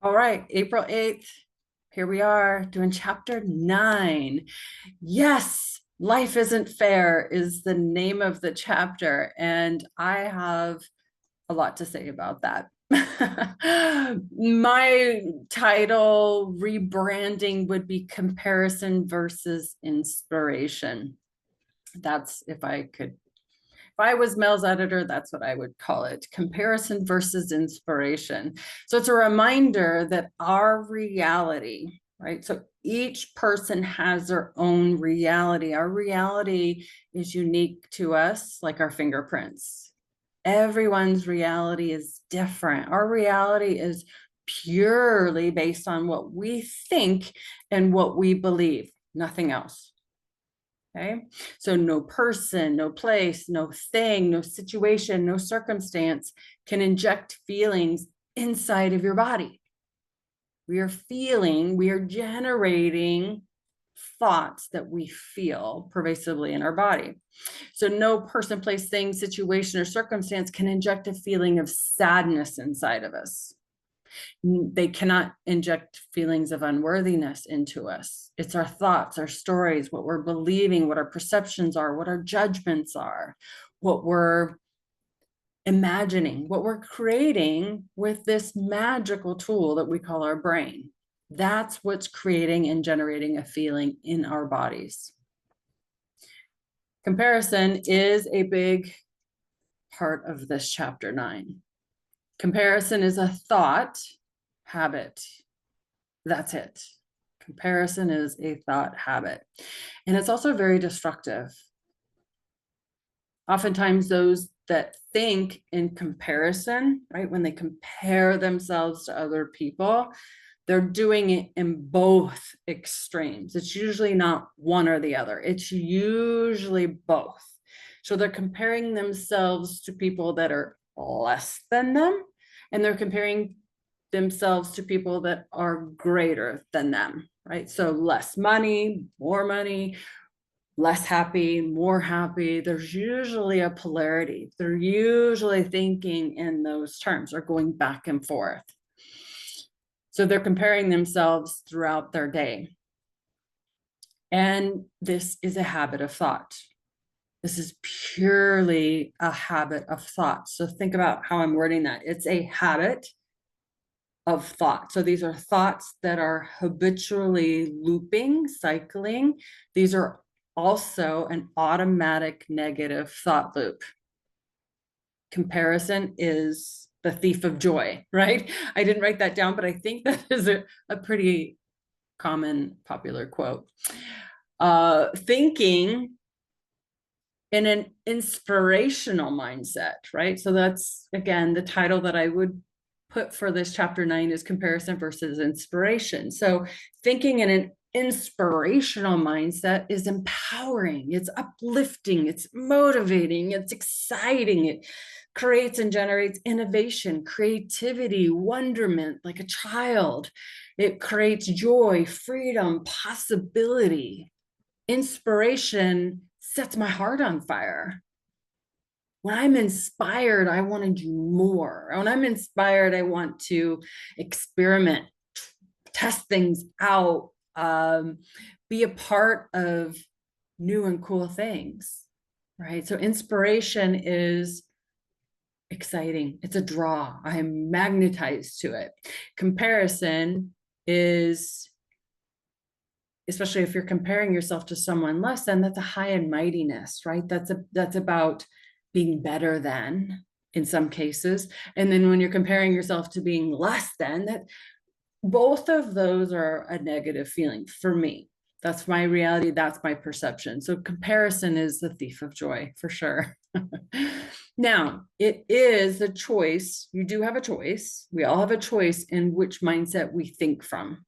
All right, April 8th, here we are doing chapter 9. Yes, life isn't fair is the name of the chapter, and I have a lot to say about that. My title rebranding would be Comparison versus Inspiration. That's if I was Mel's editor, that's what I would call it, comparison versus inspiration. So it's a reminder that our reality, right? So each person has their own reality. Our reality is unique to us, like our fingerprints. Everyone's reality is different. Our reality is purely based on what we think and what we believe, nothing else. Okay. So no person, no place, no thing, no situation, no circumstance can inject feelings inside of your body. We are generating thoughts that we feel pervasively in our body. So no person, place, thing, situation, or circumstance can inject a feeling of sadness inside of us. They cannot inject feelings of unworthiness into us. It's our thoughts, our stories, what we're believing, what our perceptions are, what our judgments are, what we're imagining, what we're creating with this magical tool that we call our brain. That's what's creating and generating a feeling in our bodies. Comparison is a big part of this chapter 9. Comparison is a thought habit. That's it. Comparison is a thought habit. And it's also very destructive. Oftentimes, those that think in comparison, right, when they compare themselves to other people, they're doing it in both extremes. It's usually not one or the other, it's usually both. So they're comparing themselves to people that are less than them, and they're comparing themselves to people that are greater than them, right? So less money, less happy, more happy. There's usually a polarity. They're usually thinking in those terms or going back and forth. So they're comparing themselves throughout their day. And this is a habit of thought. This is purely a habit of thought. So think about how I'm wording that. It's a habit of thought. So these are thoughts that are habitually looping, cycling. These are also an automatic negative thought loop. Comparison is the thief of joy, right? I didn't write that down, but I think that is a pretty common popular quote. Thinking in an inspirational mindset, right? So that's, again, the title that I would put for this chapter 9 is comparison versus inspiration. So thinking in an inspirational mindset is empowering, it's uplifting, it's motivating, it's exciting, it creates and generates innovation, creativity, wonderment like a child. It creates joy, freedom, possibility. Inspiration sets my heart on fire. When I'm inspired, I want to do more. When I'm inspired, I want to experiment, test things out, be a part of new and cool things, right? So inspiration is exciting. It's a draw. I'm magnetized to it. Comparison is, especially if you're comparing yourself to someone less than, that's a high and mightiness, right? That's about being better than in some cases. And then when you're comparing yourself to being less than, that both of those are a negative feeling for me. That's my reality, that's my perception. So comparison is the thief of joy for sure. Now, it is a choice. You do have a choice. We all have a choice in which mindset we think from.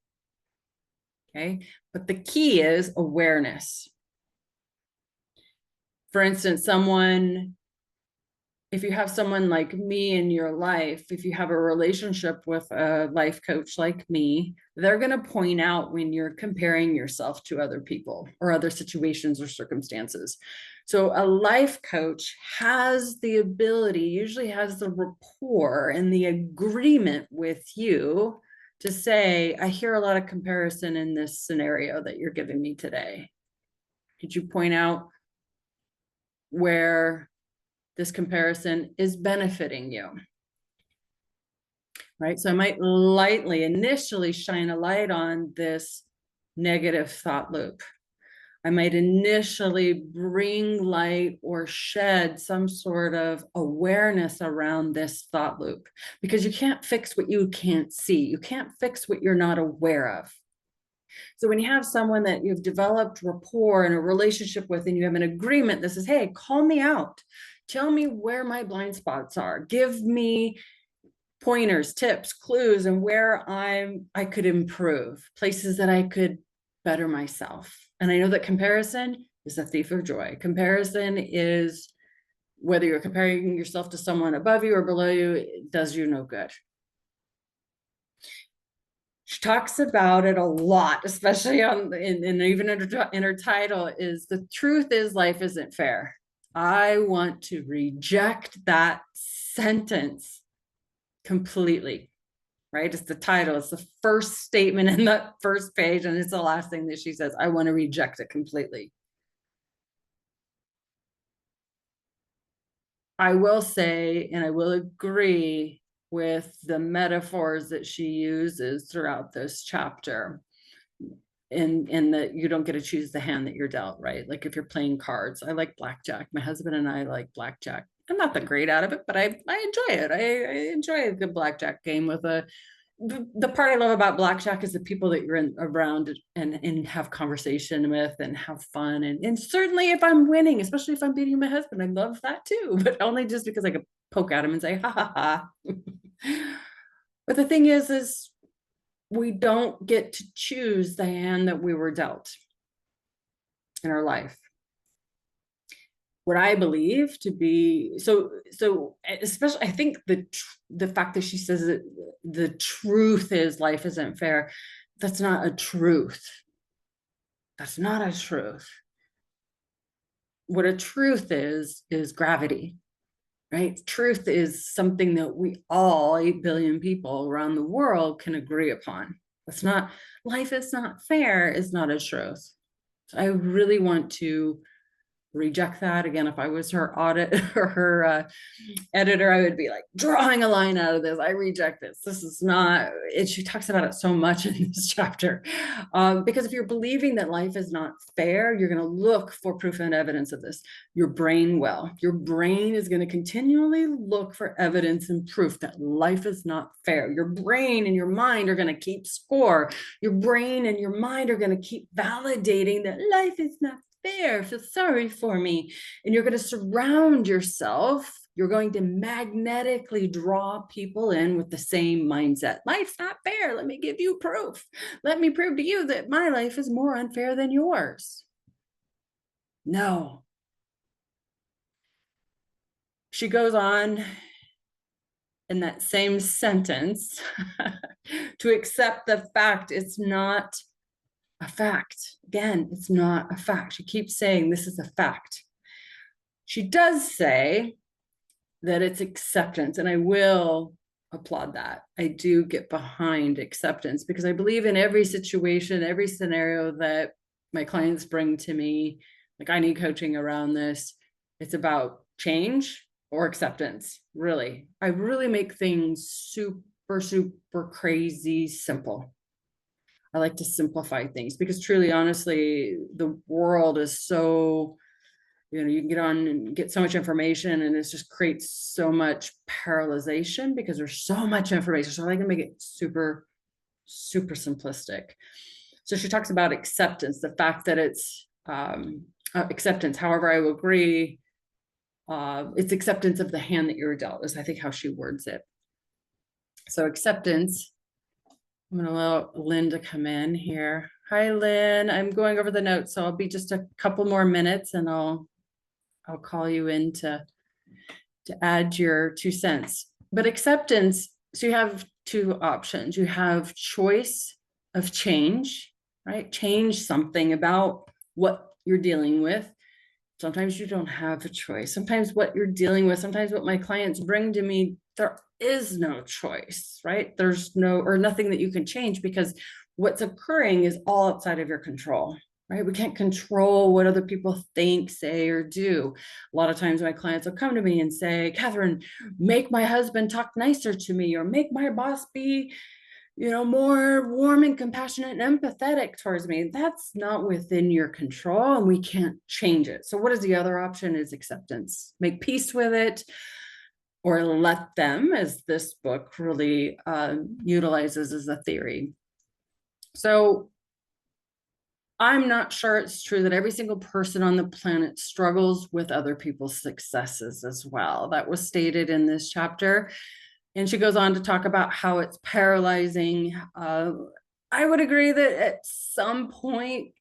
Okay. But the key is awareness. For instance, if you have someone like me in your life, if you have a relationship with a life coach like me, they're going to point out when you're comparing yourself to other people or other situations or circumstances. So a life coach has the ability, usually has the rapport and the agreement with you to say, I hear a lot of comparison in this scenario that you're giving me today. Could you point out where this comparison is benefiting you? Right? So I might lightly initially shine a light on this negative thought loop. I might initially bring light or shed some sort of awareness around this thought loop, because you can't fix what you can't see. You can't fix what you're not aware of. So when you have someone that you've developed rapport and a relationship with, and you have an agreement that says, hey, call me out, tell me where my blind spots are, give me pointers, tips, clues, and where I could improve, places that I could better myself. And I know that comparison is a thief of joy. Comparison is, whether you're comparing yourself to someone above you or below you, it does you no good. She talks about it a lot, especially in even in her title, is the truth is life isn't fair. I want to reject that sentence completely, right? It's the title. It's the first statement in the first page, and it's the last thing that she says. I want to reject it completely. I will say, and I will agree with the metaphors that she uses throughout this chapter, in that you don't get to choose the hand that you're dealt, right? Like if you're playing cards, I like blackjack. My husband and I like blackjack. I'm not that great out of it, but I enjoy it. I enjoy a good blackjack game with the part I love about blackjack is the people that you're around and have conversation with and have fun. And certainly if I'm winning, especially if I'm beating my husband, I love that too, but only just because I could poke at him and say, ha ha ha. But the thing is we don't get to choose the hand that we were dealt in our life. What I believe to be, so especially, I think the fact that she says that the truth is life isn't fair, that's not a truth. That's not a truth. What a truth is gravity, right? Truth is something that we all, 8 billion people around the world, can agree upon. That's not, life is not fair is not a truth. So I really want to reject that. Again, if I was her audit or her editor, I would be like, drawing a line out of this. I reject this. This is not it. She talks about it so much in this chapter, because if you're believing that life is not fair, you're going to look for proof and evidence of this. Your brain is going to continually look for evidence and proof that life is not fair. Your brain and your mind are going to keep score. Your brain and your mind are going to keep validating that life is not fair, feel sorry for me. And you're going to surround yourself, you're going to magnetically draw people in with the same mindset. Life's not fair. Let me give you proof. Let me prove to you that my life is more unfair than yours. No. She goes on in that same sentence to accept the fact it's not a fact. Again, it's not a fact. She keeps saying this is a fact. She does say that it's acceptance, and I will applaud that. I do get behind acceptance because I believe in every situation, every scenario that my clients bring to me, like I need coaching around this. It's about change or acceptance, really. I really make things super, super crazy simple. I like to simplify things because truly, honestly, the world is so, you can get on and get so much information and it just creates so much paralyzation because there's so much information. So I like to make it super, super simplistic. So she talks about acceptance, the fact that it's acceptance. However, I will agree, it's acceptance of the hand that you're dealt, is I think how she words it. So acceptance. I'm going to allow Lynn to come in here. Hi, Lynn. I'm going over the notes, so I'll be just a couple more minutes and I'll call you in to add your 2 cents. But acceptance, so you have 2 options. You have choice of change, right? Change something about what you're dealing with. Sometimes you don't have a choice. Sometimes what you're dealing with, sometimes what my clients bring to me there is no choice, right? There's no, or nothing that you can change, because what's occurring is all outside of your control, right? We can't control what other people think, say, or do. A lot of times my clients will come to me and say, Catherine, make my husband talk nicer to me, or make my boss be, more warm and compassionate and empathetic towards me. That's not within your control, and we can't change it. So what is the other option? Is acceptance. Make peace with it, or let them, as this book really utilizes as a theory. So I'm not sure it's true that every single person on the planet struggles with other people's successes as well. That was stated in this chapter. And she goes on to talk about how it's paralyzing. I would agree that at some point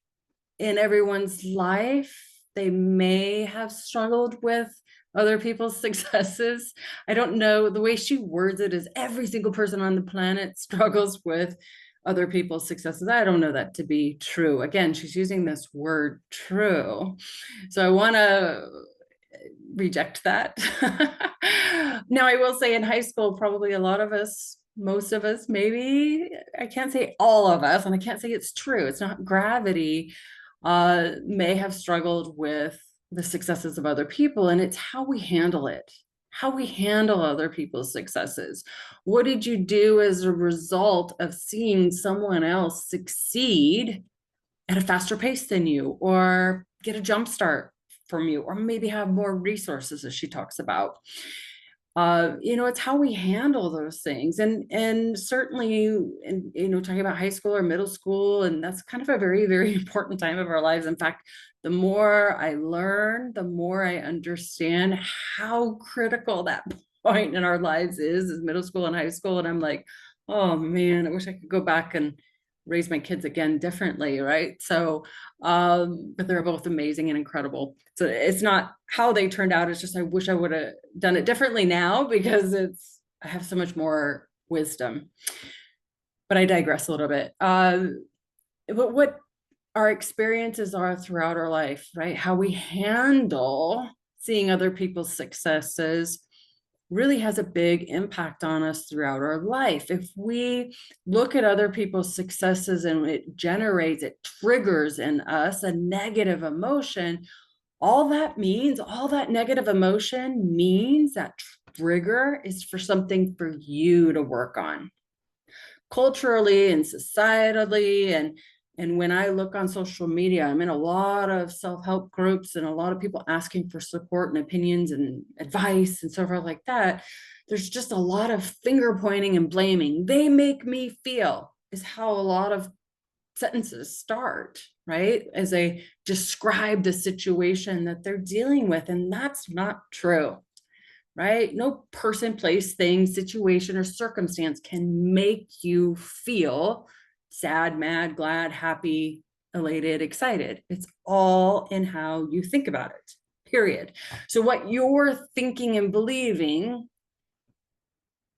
in everyone's life, they may have struggled with other people's successes. I don't know. The way she words it is every single person on the planet struggles with other people's successes. I don't know that to be true. Again, she's using this word true. So I want to reject that. Now, I will say in high school, probably a lot of us, most of us, maybe, I can't say all of us, and I can't say it's true, it's not gravity, may have struggled with the successes of other people. And it's how we handle it, how we handle other people's successes. What did you do as a result of seeing someone else succeed at a faster pace than you, or get a jump start from you, or maybe have more resources, as she talks about? It's how we handle those things. And certainly, talking about high school or middle school, and that's kind of a very, very important time of our lives. In fact, the more I learn, the more I understand how critical that point in our lives is middle school and high school. And I'm like, oh man, I wish I could go back and raise my kids again differently, right? So but they're both amazing and incredible. So it's not how they turned out, it's just I wish I would have done it differently now, because I have so much more wisdom. But I digress a little bit. But what our experiences are throughout our life, right? How we handle seeing other people's successes really has a big impact on us throughout our life. If we look at other people's successes and it triggers in us a negative emotion, all that negative emotion means that trigger is for something for you to work on culturally and societally. And when I look on social media, I'm in a lot of self-help groups and a lot of people asking for support and opinions and advice and so forth like that. There's just a lot of finger pointing and blaming. They make me feel is how a lot of sentences start, right? As they describe the situation that they're dealing with. And that's not true, right? No person, place, thing, situation, or circumstance can make you feel sad, mad, glad, happy, elated, excited. It's all in how you think about it, period. So what you're thinking and believing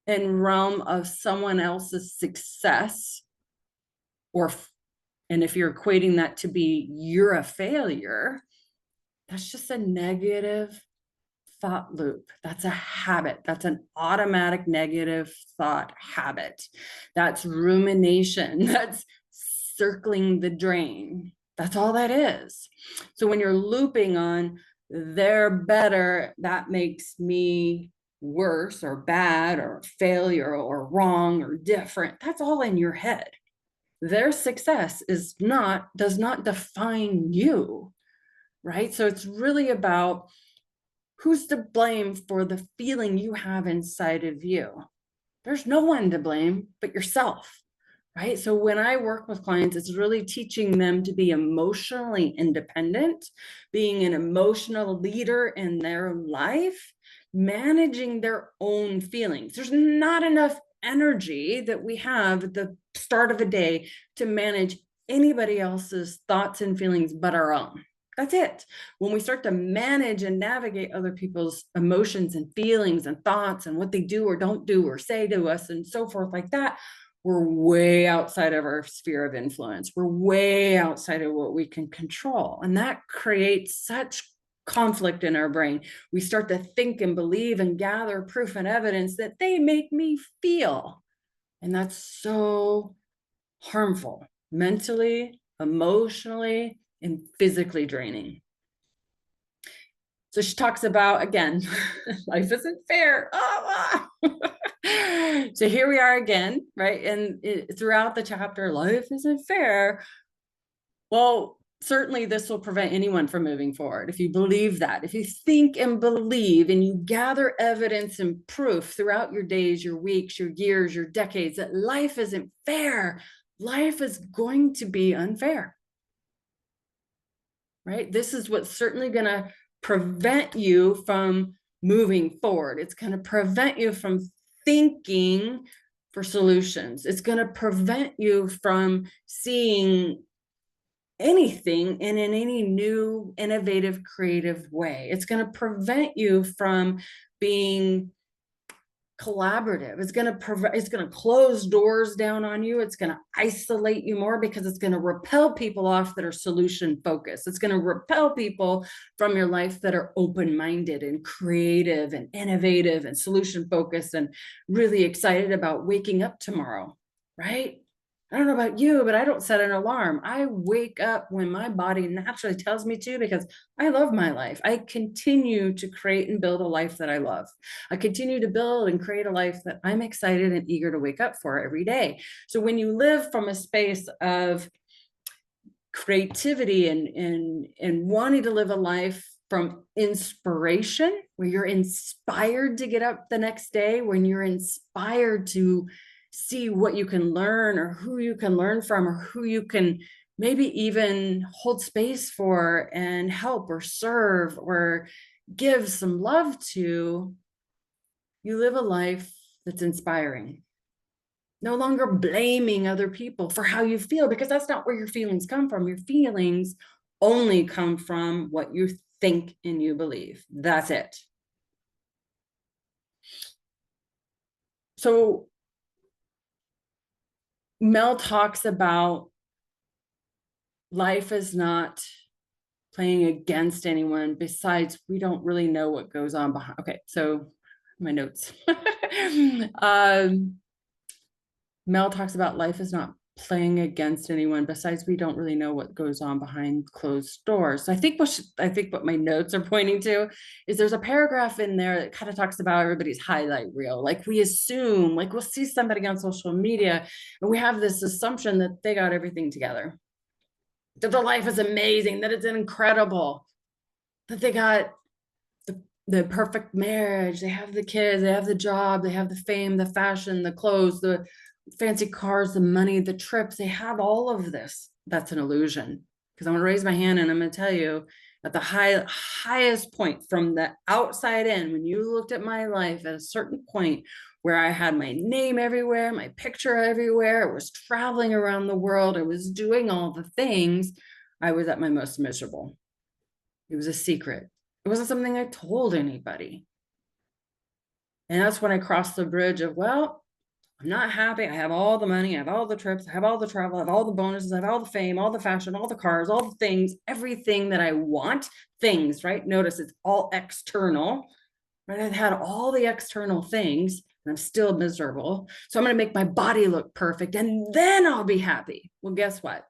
in realm of someone else's success, and if you're equating that to be you're a failure, that's just a negative thought loop. That's a habit. That's an automatic negative thought habit. That's rumination. That's circling the drain. That's all that is. So when you're looping on they're better, that makes me worse or bad or failure or wrong or different. That's all in your head. Their success does not define you, right? So it's really about who's to blame for the feeling you have inside of you. There's no one to blame but yourself, right? So when I work with clients, it's really teaching them to be emotionally independent, being an emotional leader in their life, managing their own feelings. There's not enough energy that we have at the start of a day to manage anybody else's thoughts and feelings but our own. That's it. When we start to manage and navigate other people's emotions and feelings and thoughts and what they do or don't do or say to us and so forth like that, we're way outside of our sphere of influence. We're way outside of what we can control. And that creates such conflict in our brain. We start to think and believe and gather proof and evidence that they make me feel. And that's so harmful, mentally, emotionally, and physically draining. So she talks about, again, life isn't fair. So here we are again, right? And throughout the chapter, life isn't fair. Well, certainly this will prevent anyone from moving forward. If you believe that, if you think and believe and you gather evidence and proof throughout your days, your weeks, your years, your decades, that life isn't fair, life is going to be unfair, right? This is what's certainly going to prevent you from moving forward. It's going to prevent you from thinking for solutions. It's going to prevent you from seeing anything in any new, innovative, creative way. It's going to prevent you from being collaborative. It's going to close doors down on you. It's going to isolate you more because it's going to repel people off that are solution focused. It's going to repel people from your life that are open-minded and creative and innovative and solution focused and really excited about waking up tomorrow, right? I don't know about you, but I don't set an alarm. I wake up when my body naturally tells me to because I love my life. I continue to create and build a life that I love. I continue to build and create a life that I'm excited and eager to wake up for every day. So when you live from a space of creativity and wanting to live a life from inspiration, where you're inspired to get up the next day, when you're inspired to see what you can learn or who you can learn from or who you can maybe even hold space for and help or serve or give some love to, you live a life that's inspiring. No longer blaming other people for how you feel, because that's not where your feelings come from. Your feelings only come from what you think and you believe. That's it. So Mel talks about life is not playing against anyone. Besides, we don't really know what goes on behind. Okay, so my notes. Mel talks about life is not playing against anyone. Besides, we don't really know what goes on behind closed doors. So I think what my notes are pointing to is there's a paragraph in there that kind of talks about everybody's highlight reel. Like we assume, like we'll see somebody on social media and we have this assumption that they got everything together, that their life is amazing, that it's incredible, that they got the perfect marriage, they have the kids, they have the job, they have the fame, the fashion, the clothes, the fancy cars, the money, the trips, they have all of this. That's an illusion. Because I'm going to raise my hand and I'm going to tell you at the highest point from the outside in, when you looked at my life at a certain point where I had my name everywhere, my picture everywhere, I was traveling around the world, I was doing all the things, I was at my most miserable. It was a secret. It wasn't something I told anybody. And that's when I crossed the bridge of, well, I'm not happy. I have all the money. I have all the trips. I have all the travel. I have all the bonuses. I have all the fame, all the fashion, all the cars, all the things, everything that I want. Things, right? Notice it's all external, right? I've had all the external things and I'm still miserable. So I'm going to make my body look perfect and then I'll be happy. Well, guess what?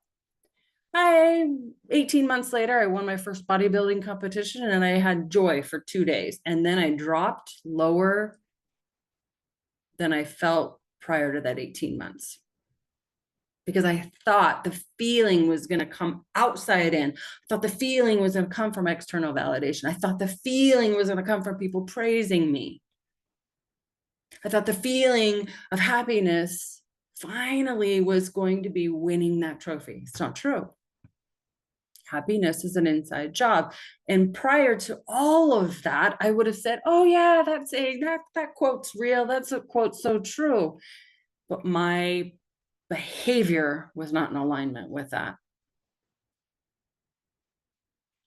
18 months later, I won my first bodybuilding competition and I had joy for 2 days. And then I dropped lower than I felt prior to that 18 months. Because I thought the feeling was going to come outside in. I thought the feeling was going to come from external validation. I thought the feeling was going to come from people praising me. I thought the feeling of happiness finally was going to be winning that trophy. It's not true. Happiness is an inside job. And prior to all of that, I would have said, oh yeah, that quote's real. That's a quote so true. But my behavior was not in alignment with that.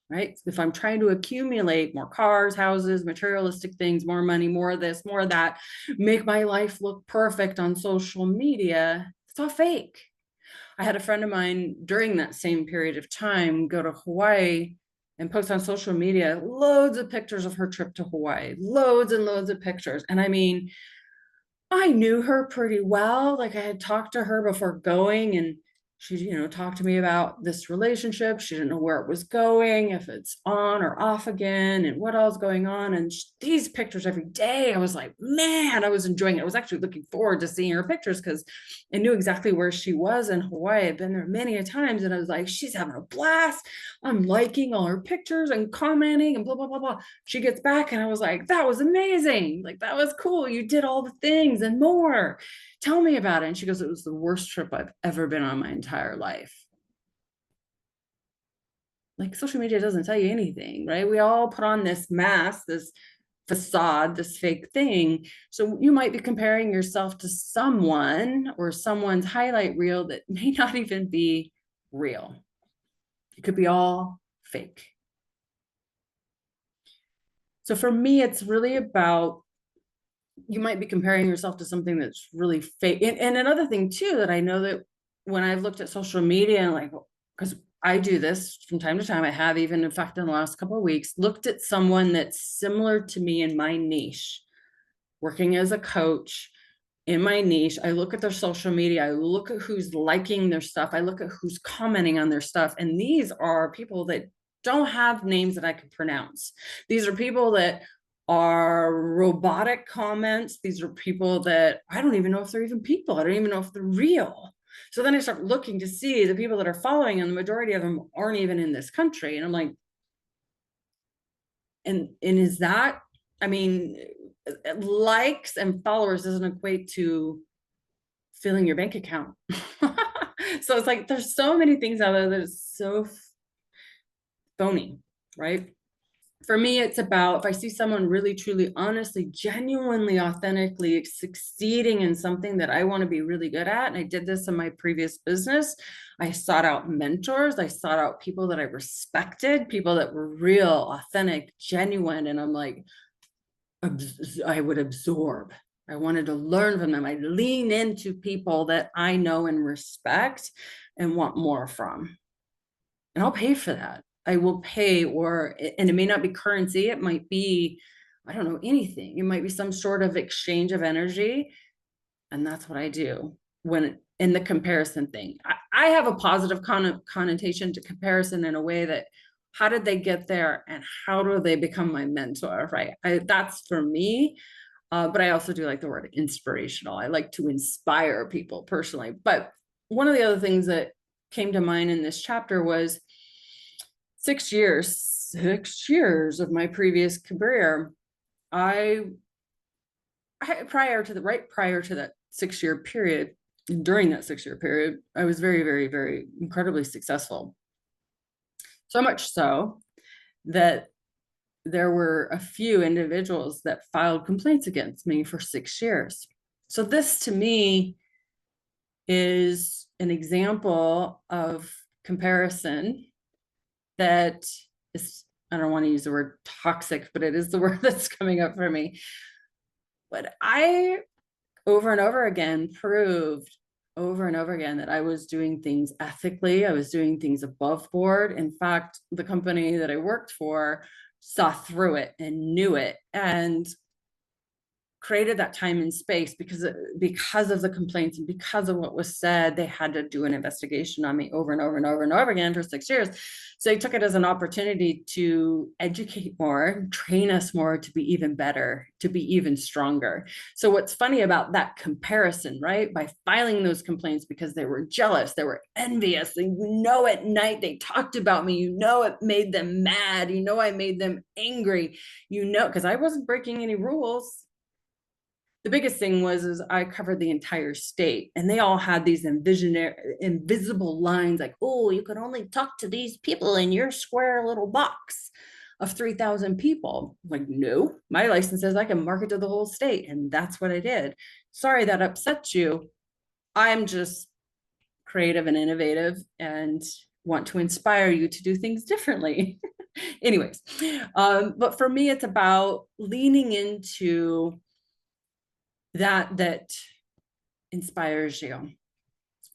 Right? If I'm trying to accumulate more cars, houses, materialistic things, more money, more of this, more of that, make my life look perfect on social media, it's all fake. I had a friend of mine during that same period of time go to Hawaii and posts on social media loads of pictures of her trip to Hawaii, loads and loads of pictures. And I mean, I knew her pretty well. Like I had talked to her before going, and she, talked to me about this relationship. She didn't know where it was going, if it's on or off again, and what all's going on. And these pictures every day, I was like, man, I was enjoying it. I was actually looking forward to seeing her pictures because I knew exactly where she was in Hawaii. I'd been there many a times, and I was like, she's having a blast. I'm liking all her pictures and commenting and blah, blah, blah, blah. She gets back, and I was like, that was amazing. Like, that was cool. You did all the things and more. Tell me about it. And she goes, it was the worst trip I've ever been on my entire life. Like, social media doesn't tell you anything, right? We all put on this mask, this facade, this fake thing. So you might be comparing yourself to someone or someone's highlight reel that may not even be real. It could be all fake. So for me, it's really about, you might be comparing yourself to something that's really fake. And another thing too, that I know that when I've looked at social media and like, because I do this from time to time, I have even, in fact, in the last couple of weeks, looked at someone that's similar to me in my niche, working as a coach in my niche. I look at their social media, I look at who's liking their stuff, I look at who's commenting on their stuff. And these are people that don't have names that I can pronounce. These are people that are robotic comments. These are people that I don't even know if they're even people. I don't even know if they're real. So then I start looking to see the people that are following, and the majority of them aren't even in this country. And I'm like, and is that, I mean, likes and followers doesn't equate to filling your bank account. So it's like, there's so many things out there that is so phony, right? For me, it's about, if I see someone really, truly, honestly, genuinely, authentically succeeding in something that I want to be really good at, and I did this in my previous business, I sought out mentors, I sought out people that I respected, people that were real, authentic, genuine, and I'm like, I would absorb. I wanted to learn from them. I lean into people that I know and respect and want more from. And I'll pay for that. I will pay, and it may not be currency. It might be, I don't know, anything. It might be some sort of exchange of energy. And that's what I do when in the comparison thing. I have a positive connotation to comparison in a way that, how did they get there and how do they become my mentor, right? That's for me. But I also do like the word inspirational. I like to inspire people personally. But one of the other things that came to mind in this chapter was 6 years of my previous career. I prior to that 6-year period, during that 6-year period, I was very, very, very incredibly successful. So much so that there were a few individuals that filed complaints against me for 6 years. So this to me is an example of comparison that is, I don't want to use the word toxic, but it is the word that's coming up for me. But I, over and over again, proved over and over again that I was doing things ethically. I was doing things above board. In fact, the company that I worked for saw through it and knew it and created that time and space because of the complaints and because of what was said. They had to do an investigation on me over and over and over and over again for 6 years. So they took it as an opportunity to educate more, train us more to be even better, to be even stronger. So what's funny about that comparison, right? By filing those complaints because they were jealous, they were envious, and at night they talked about me, it made them mad, I made them angry, because I wasn't breaking any rules. The biggest thing is I covered the entire state, and they all had these invisible lines like, oh, you can only talk to these people in your square little box of 3,000 people. I'm like, no, my license says I can market to the whole state. And that's what I did. Sorry that upsets you. I'm just creative and innovative and want to inspire you to do things differently. Anyways, but for me, it's about leaning into that inspires you.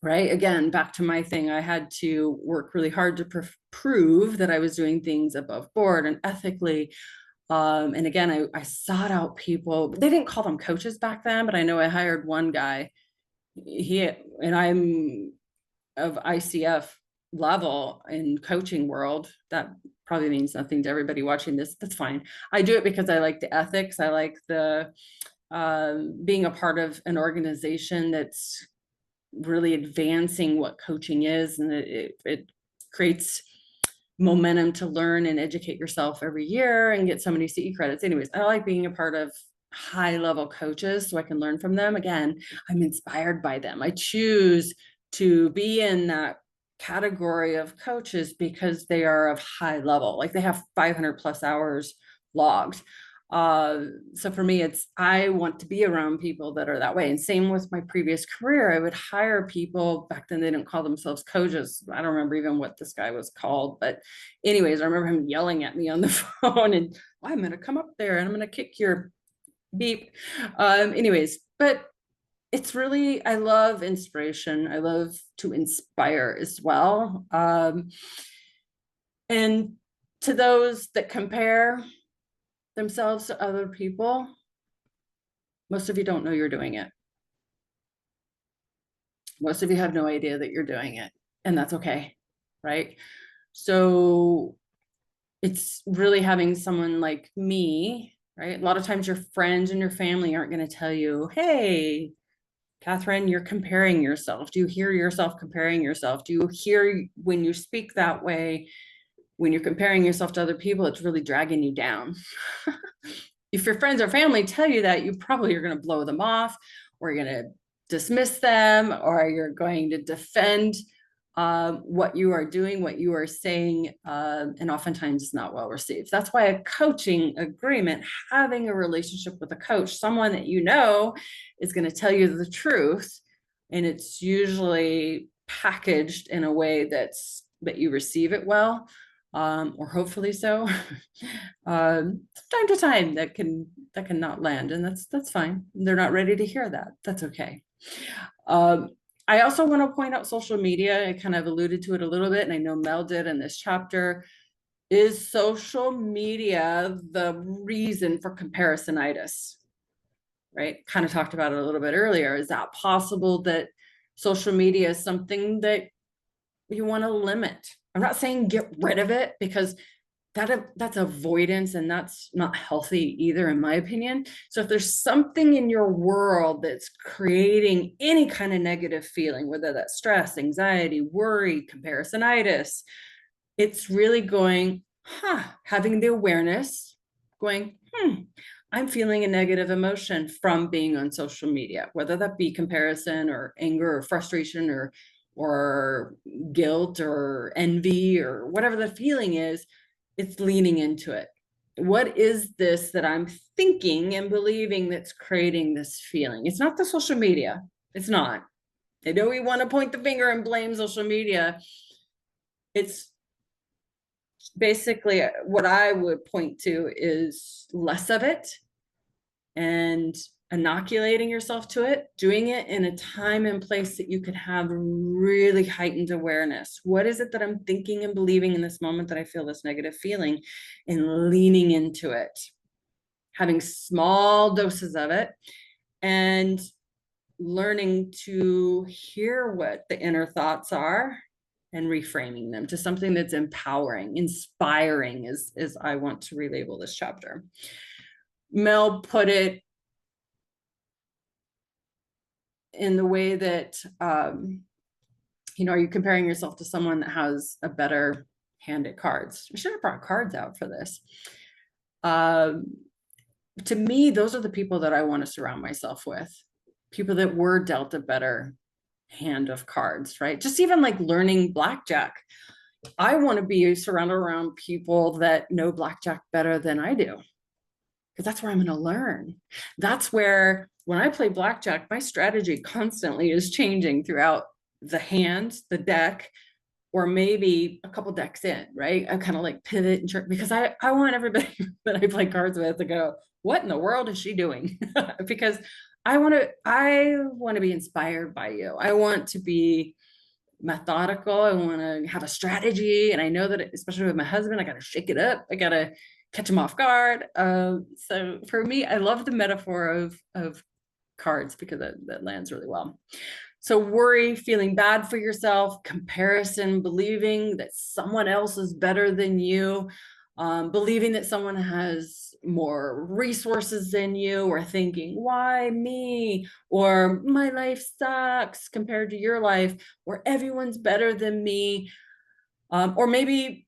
right? Again, back to my thing, I had to work really hard to prove that I was doing things above board and ethically. And again, I sought out people. They didn't call them coaches back then, but I know I hired one guy. And I'm of ICF level in coaching world. That probably means nothing to everybody watching this. That's fine. I do it because I like the ethics. I like the being a part of an organization that's really advancing what coaching is, and it creates momentum to learn and educate yourself every year and get so many CE credits. Anyways, I like being a part of high level coaches so I can learn from them. Again, I'm inspired by them. I choose to be in that category of coaches because they are of high level, like they have 500 plus hours logged. So for me, I want to be around people that are that way. And same with my previous career, I would hire people. Back then they didn't call themselves coaches. I don't remember even what this guy was called, but anyways, I remember him yelling at me on the phone and, well, I'm going to come up there and I'm going to kick your beep. Anyways, but it's really, I love inspiration. I love to inspire as well. And to those that compare themselves to other people, most of you don't know you're doing it. Most of you have no idea that you're doing it, and that's okay, right? So it's really having someone like me, right? A lot of times your friends and your family aren't going to tell you, hey, Catherine, you're comparing yourself. Do you hear yourself comparing yourself? Do you hear when you speak that way, when you're comparing yourself to other people, it's really dragging you down. If your friends or family tell you that, you probably are going to blow them off, or you're going to dismiss them, or you're going to defend what you are doing, what you are saying, and oftentimes it's not well received. That's why a coaching agreement, having a relationship with a coach, someone that you know is going to tell you the truth, and it's usually packaged in a way that you receive it well, or hopefully so. Time to time that can not land, and that's fine. They're not ready to hear that. That's okay. I also want to point out social media. I kind of alluded to it a little bit, and I know Mel did in this chapter. Is social media the reason for comparisonitis? Right? Kind of talked about it a little bit earlier. Is that possible that social media is something that you want to limit? I'm not saying get rid of it, because that's avoidance, and that's not healthy either, in my opinion. So if there's something in your world that's creating any kind of negative feeling, whether that's stress, anxiety, worry, comparisonitis, it's really going, having the awareness, going, I'm feeling a negative emotion from being on social media, whether that be comparison or anger or frustration or guilt or envy or whatever the feeling is. It's leaning into it. What is this that I'm thinking and believing that's creating this feeling? It's not the social media. It's not. I know we want to point the finger and blame social media. It's basically what I would point to is less of it, and inoculating yourself to it, doing it in a time and place that you could have really heightened awareness. What is it that I'm thinking and believing in this moment that I feel this negative feeling, and leaning into it, having small doses of it, and learning to hear what the inner thoughts are and reframing them to something that's empowering, inspiring, is I want to relabel this chapter. Mel put it in the way that, are you comparing yourself to someone that has a better hand at cards? I should have brought cards out for this. To me, those are the people that I want to surround myself with. People that were dealt a better hand of cards, right? Just even like learning blackjack. I want to be surrounded around people that know blackjack better than I do, because that's where I'm going to learn. That's where, when I play blackjack, my strategy constantly is changing throughout the hand, the deck, or maybe a couple decks in, right? I kind of like pivot and because I want everybody that I play cards with to go, what in the world is she doing? Because I want to be inspired by you. I want to be methodical. I want to have a strategy. And I know that, especially with my husband, I got to shake it up. I got to catch him off guard. So for me, I love the metaphor of cards because that lands really well. So worry, feeling bad for yourself, comparison, believing that someone else is better than you, believing that someone has more resources than you, or thinking, why me? Or my life sucks compared to your life, or everyone's better than me. Or maybe,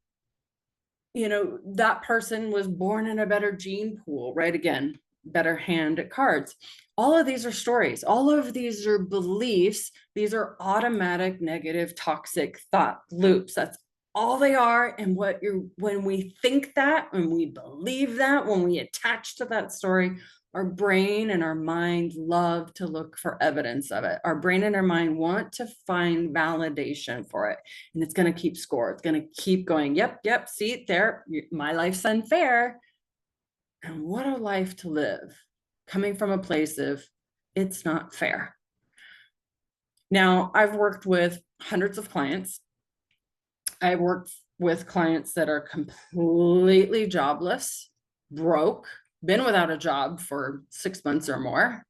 that person was born in a better gene pool, right? Again, better hand at cards. All of these are stories. All of these are beliefs. These are automatic, negative, toxic thought loops. That's all they are. And when we think that, when we believe that, when we attach to that story, our brain and our mind love to look for evidence of it. Our brain and our mind want to find validation for it. And it's going to keep score. It's going to keep going. Yep. See it there. My life's unfair. And what a life to live, coming from a place of it's not fair. Now, I've worked with hundreds of clients. I've worked with clients that are completely jobless, broke, been without a job for 6 months or more,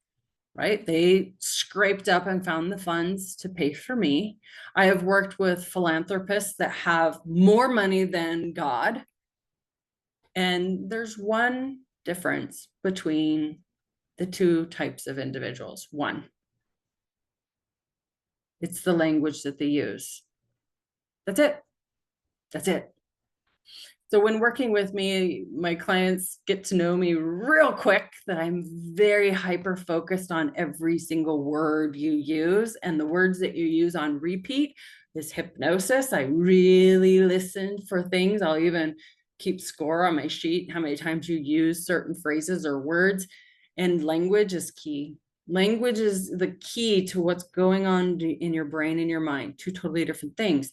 right? They scraped up and found the funds to pay for me. I have worked with philanthropists that have more money than God. And there's one difference between the two types of individuals. One, it's the language that they use. That's it. That's it. So when working with me, my clients get to know me real quick, that I'm very hyper focused on every single word you use, and the words that you use on repeat is hypnosis. I really listen for things. I'll even keep score on my sheet, how many times you use certain phrases or words. And language is key. Language is the key to what's going on in your brain and your mind, two totally different things.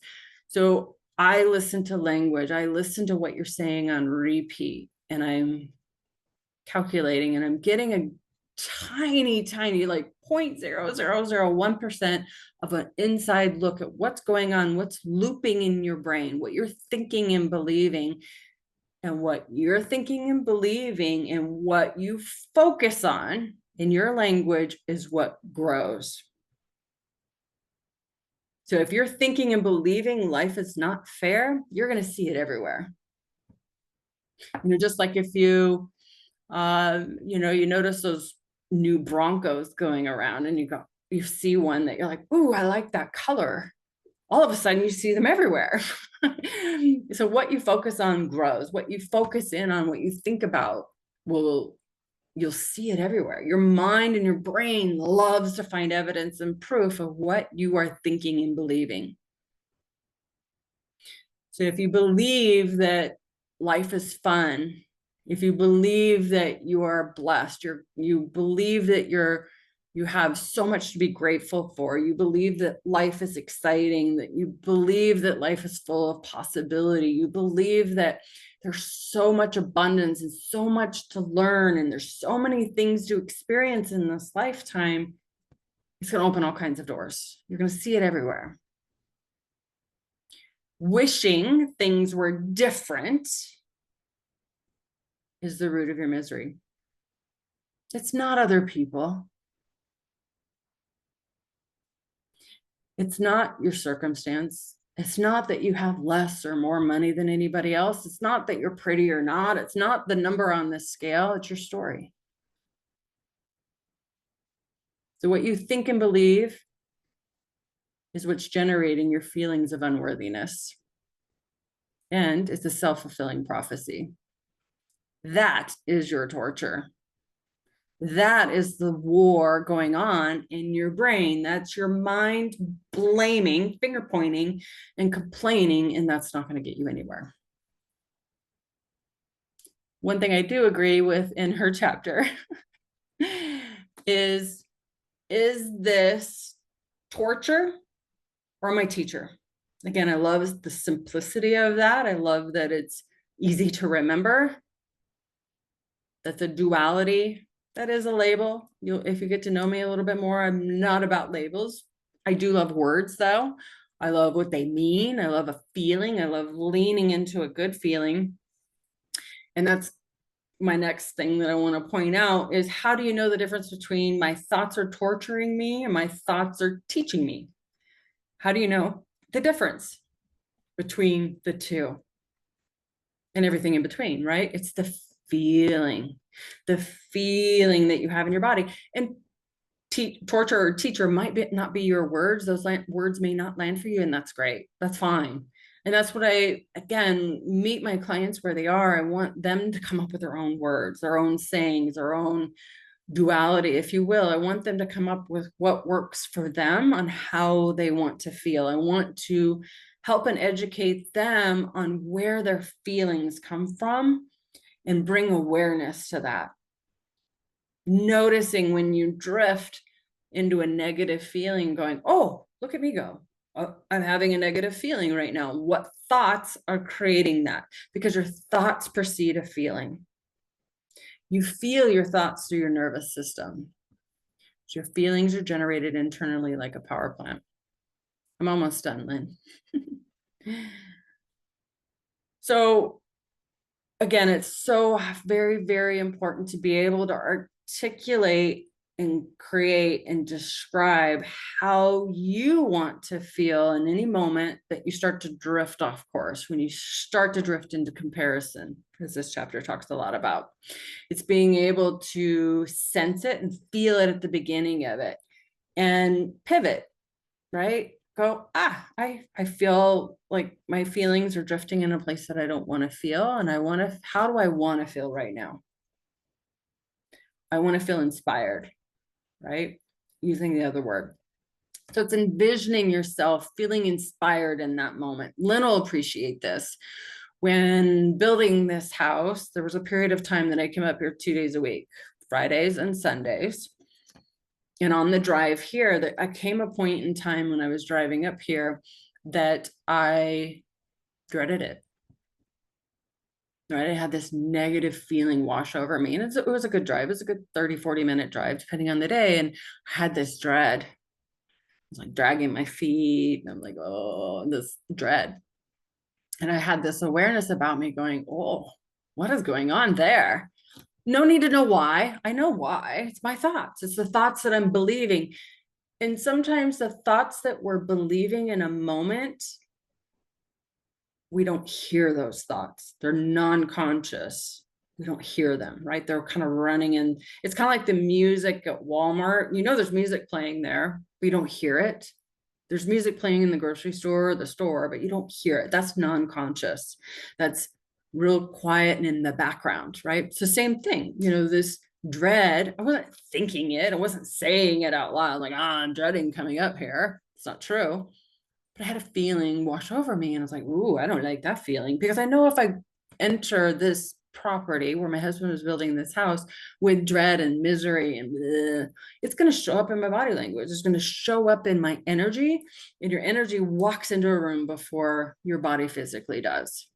So I listen to language. I listen to what you're saying on repeat, and I'm calculating, and I'm getting a tiny, like 0.0001% of an inside look at what's going on, what's looping in your brain, what you're thinking and believing. And what you're thinking and believing and what you focus on in your language is what grows. So if you're thinking and believing life is not fair, you're going to see it everywhere. Just like if you notice those new Broncos going around, and you see one that you're like, ooh, I like that color. All of a sudden you see them everywhere. So what you focus on grows. What you focus in on, what you think about, you'll see it everywhere. Your mind and your brain loves to find evidence and proof of what you are thinking and believing. So if you believe that life is fun, if you believe that you are blessed, you believe that you have so much to be grateful for, you believe that life is exciting, that you believe that life is full of possibility, you believe that there's so much abundance and so much to learn, and there's so many things to experience in this lifetime, it's going to open all kinds of doors. You're going to see it everywhere. Wishing things were different is the root of your misery. It's not other people. It's not your circumstance. It's not that you have less or more money than anybody else. It's not that you're pretty or not. It's not the number on this scale. It's your story. So what you think and believe is what's generating your feelings of unworthiness. And it's a self-fulfilling prophecy. That is your torture. That is the war going on in your brain. That's your mind blaming, finger pointing, and complaining, and that's not going to get you anywhere. One thing I do agree with in her chapter is this torture or my teacher? Again, I love the simplicity of that. I love that it's easy to remember, that the duality That is a label. If you get to know me a little bit more, I'm not about labels. I do love words though. I love what they mean. I love a feeling. I love leaning into a good feeling. And that's my next thing that I want to point out is, how do you know the difference between my thoughts are torturing me and my thoughts are teaching me? How do you know the difference between the two and everything in between, right? It's the feeling that you have in your body. And torture or teacher might not be your words. Those words may not land for you, and that's great. That's fine. And that's what I, again, meet my clients where they are. I want them to come up with their own words, their own sayings, their own duality, if you will. I want them to come up with what works for them on how they want to feel. I want to help and educate them on where their feelings come from and bring awareness to that. Noticing when you drift into a negative feeling, going, oh, look at me go. Oh, I'm having a negative feeling right now. What thoughts are creating that? Because your thoughts precede a feeling. You feel your thoughts through your nervous system. So your feelings are generated internally like a power plant. I'm almost done, Lynn. So again, it's so very, very important to be able to articulate and create and describe how you want to feel in any moment that you start to drift off course, when you start to drift into comparison, because this chapter talks a lot about. It's being able to sense it and feel it at the beginning of it and pivot, right? Go, I feel like my feelings are drifting in a place that I don't want to feel. And how do I want to feel right now? I want to feel inspired, right? Using the other word. So it's envisioning yourself feeling inspired in that moment. Lynn will appreciate this. When building this house, there was a period of time that I came up here 2 days a week, Fridays and Sundays. And on the drive here, I came a point in time when I was driving up here that I dreaded it. Right? I had this negative feeling wash over me. And it was a good drive. It was a good 30, 40-minute drive, depending on the day. And I had this dread. I was like dragging my feet. And I'm like, oh, this dread. And I had this awareness about me going, oh, what is going on there? No need to know why. I know why. It's my thoughts. It's the thoughts that I'm believing. And sometimes the thoughts that we're believing in a moment, we don't hear those thoughts. They're non-conscious. We don't hear them, right? They're kind of running in. It's kind of like the music at Walmart. You know, there's music playing there, but you don't hear it. There's music playing in the grocery store or the store, but you don't hear it. That's non-conscious. That's real quiet and in the background, right? So same thing, you know, this dread, I wasn't thinking it. I wasn't saying it out loud, like, I'm dreading coming up here. It's not true. But I had a feeling wash over me. And I was like, ooh, I don't like that feeling, because I know if I enter this property where my husband was building this house with dread and misery and bleh, it's going to show up in my body language. It's going to show up in my energy, and your energy walks into a room before your body physically does.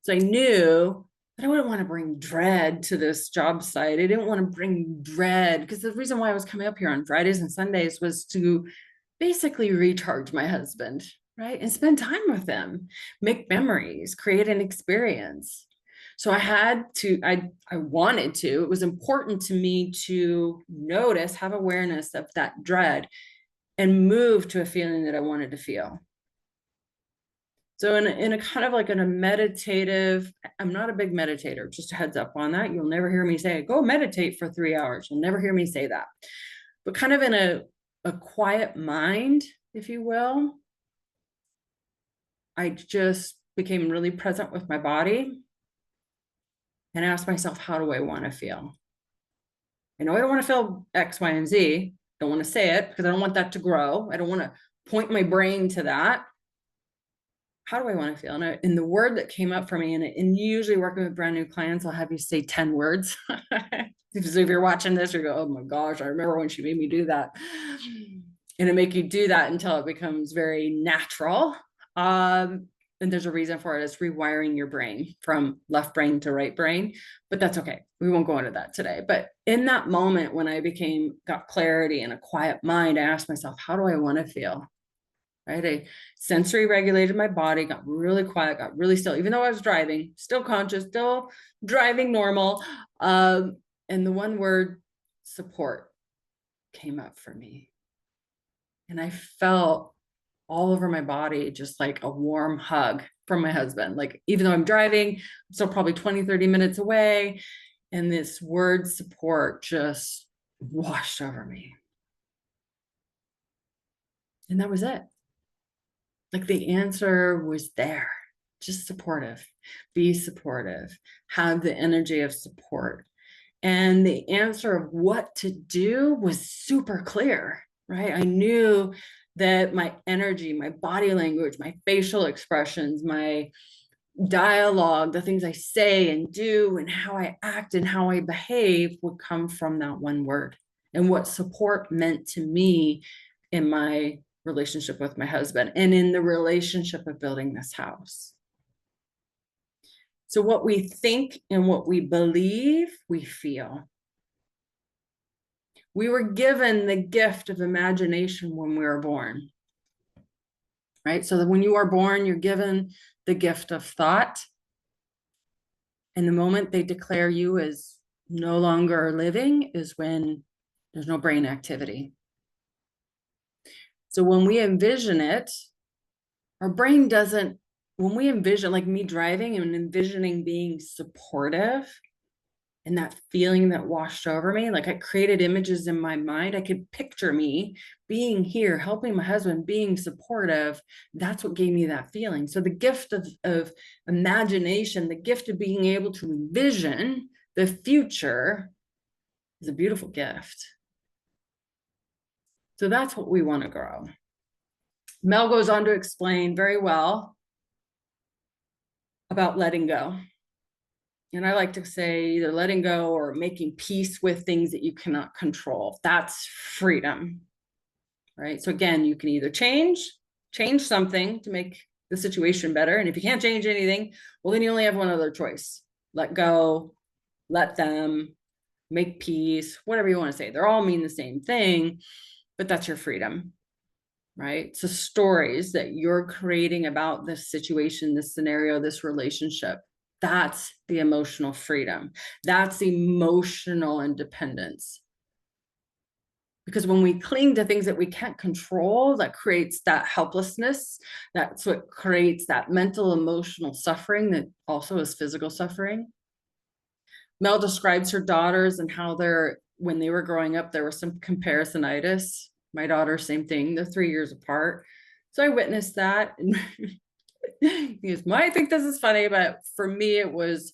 So I knew that I wouldn't want to bring dread to this job site. I didn't want to bring dread, because the reason why I was coming up here on Fridays and Sundays was to basically recharge my husband, right? And spend time with him, make memories, create an experience. So I wanted to, it was important to me to notice, have awareness of that dread, and move to a feeling that I wanted to feel. So in a kind of like in a meditative, I'm not a big meditator, just a heads up on that. You'll never hear me say, go meditate for 3 hours. You'll never hear me say that. But kind of in a quiet mind, if you will, I just became really present with my body and asked myself, how do I want to feel? I know I don't want to feel X, Y, and Z. Don't want to say it because I don't want that to grow. I don't want to point my brain to that. How do I want to feel? And the word that came up for me, and usually working with brand new clients, I'll have you say 10 words. So if you're watching this, you go, oh my gosh, I remember when she made me do that. And it make you do that until it becomes very natural. and there's a reason for it. It's rewiring your brain from left brain to right brain, but that's okay. We won't go into that today. But in that moment, when I got clarity and a quiet mind, I asked myself, how do I want to feel? Right? I sensory regulated my body, got really quiet, got really still, even though I was driving, still conscious, still driving normal. And the one word support came up for me. And I felt all over my body, just like a warm hug from my husband. Like, even though I'm driving, I'm still probably 20, 30 minutes away. And this word support just washed over me. And that was it. Like, the answer was there. Just supportive, be supportive, have the energy of support. And the answer of what to do was super clear, right? I knew that my energy, my body language, my facial expressions, my dialogue, the things I say and do, and how I act and how I behave would come from that one word, and what support meant to me in my relationship with my husband and in the relationship of building this house. So what we think and what we believe, we feel. We were given the gift of imagination when we were born, right? So that when you are born, you're given the gift of thought. And the moment they declare you as no longer living is when there's no brain activity. So when we envision it, our brain doesn't, when we envision, like me driving and envisioning being supportive, and that feeling that washed over me, like I created images in my mind. I could picture me being here, helping my husband, being supportive. That's what gave me that feeling. So the gift of imagination, the gift of being able to envision the future is a beautiful gift. So that's what we want to grow. Mel goes on to explain very well about letting go. And I like to say either letting go or making peace with things that you cannot control. That's freedom, right? So again, you can either change something to make the situation better. And if you can't change anything, well, then you only have one other choice. Let go, let them, make peace, whatever you want to say. They're all mean the same thing, but that's your freedom, right? So stories that you're creating about this situation, this scenario, this relationship, that's the emotional freedom. That's emotional independence. Because when we cling to things that we can't control, that creates that helplessness. That's what creates that mental, emotional suffering that also is physical suffering. Mel describes her daughters and how when they were growing up, there was some comparisonitis. My daughter, same thing. They're 3 years apart. So I witnessed that. And he goes, I think this is funny, but for me, it was,